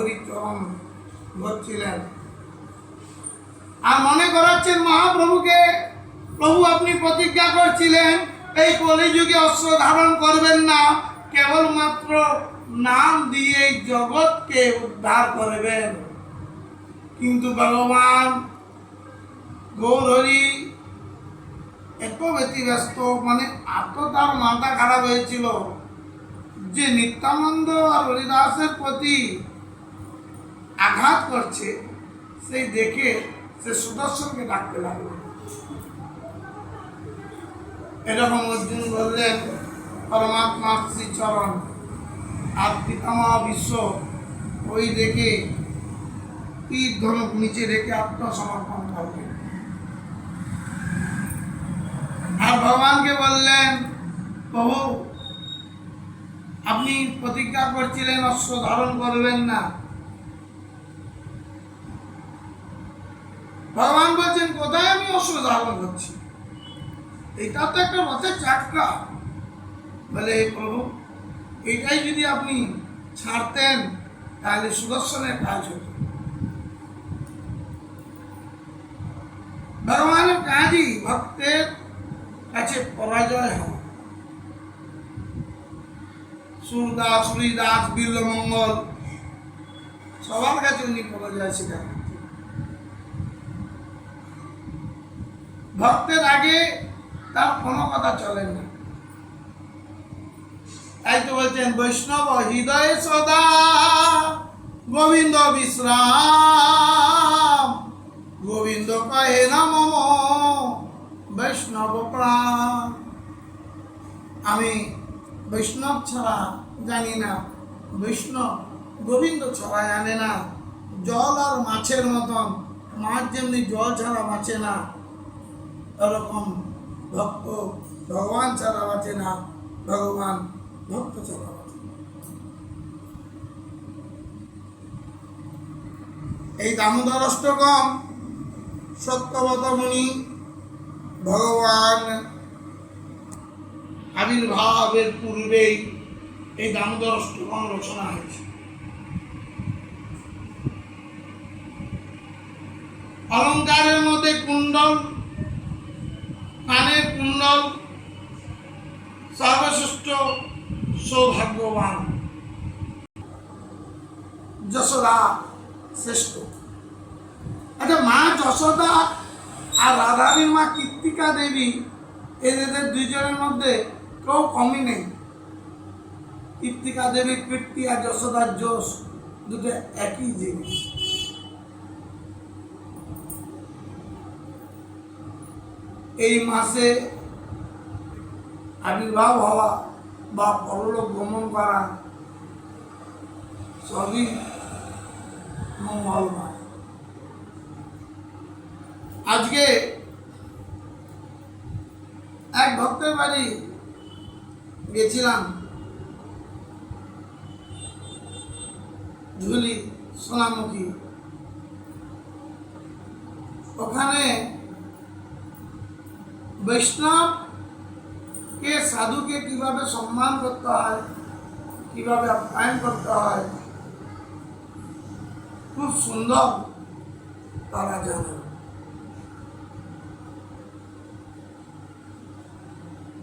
হরিচরণ ধরছিলেন আর মনে করাচ্ছেন মহাপ্রভুকে, প্রভু আপনি প্রতিজ্ঞা করছিলেন এই কলিযুগে অস্ত্র ধারণ করবেন না, কেবলমাত্র নাম দিয়ে জগৎকে উদ্ধার করবেন। কিন্তু ভগবান গৌরহরি এত ব্যতিব্যস্ত, মানে এত তার মাথা খারাপ হয়েছিল যে নিত্যানন্দ আর হরিদাসের প্রতি আঘাত করছে, সেই দেখে সে সুদর্শনকে ডাকতে লাগলো। এরকম অর্জুন বললেন পরমাত্মা শ্রীচরণ আর পিতামহ বিশ্ব, ওই দেখে তীর ধনুক নিচে রেখে আত্মসমর্পণ করলেন। আর ভগবানকে বললেন, প্রভু আপনি প্রতিজ্ঞা করছিলেন অস্ত্র ধারণ করবেন না। ভগবান বলছেন, কোথায় আমি অস্ত্র ধারণ করছি? এটা তো একটা রথের চাকা। বলে প্রভু এটাই যদি আপনি ছাড়তেন তাহলে সুদর্শনের কাজ হতো। ভগবানের কাজই ভক্তের কাছে পরাজয় হয়। সুরদাস, হরিদাস, বিল্লমঙ্গল সবার কাছে উনি পরাজয় স্বীকার করতেন। ভক্তের আগে তার কোনো কথা চলে না। তাই তো বলছেন বৈষ্ণব হৃদয় সদা গোবিন্দ বিশ্রাম, গোবিন্দ কহে না মম বৈষ্ণব প্রাণ। আমি বৈষ্ণব ছাড়া জানি না, বৈষ্ণব গোবিন্দ ছাড়া জানে না। জল আর মাছের মতন, মাছ যেমনি জল ছাড়া বাঁচে না, এরকম ভক্ত ভগবান ছাড়া বাঁচে না, ভগবান ভক্ত ছাড়া বাঁচে না। এই দামোদর অষ্টকম সত্যবত মুনি ভগবান আবির্ভাবের পূর্বেই এই দামোদর অষ্টকম রচনা হয়েছে। অলঙ্কারের মধ্যে কুণ্ডল, কানের কুণ্ডল, সর্বশ্রেষ্ঠ সৌভাগ্যবান যশোদা শ্রেষ্ঠ। আচ্ছা, মা যশোদা আর রাধারীর মা কীর্তিকা দেবী, এদের দুইজনের মধ্যে কেউ কমই নেই। কীর্তিকা দেবীর কীর্তি আর যশোদার যশ দুটো একই জিনিস। এই মাসে আবির্ভাব হওয়া বা পরলোক গমন করা সবই মঙ্গলময়। আজকে এক ভক্তের বাড়ি গেছিলাম, ঝুলি সোনামুখী। ওখানে বৈষ্ণবকে, সাধুকে কিভাবে সম্মান করতে হয়, কিভাবে আপ্যায়ন করতে হয়, খুব সুন্দর তারা জানে।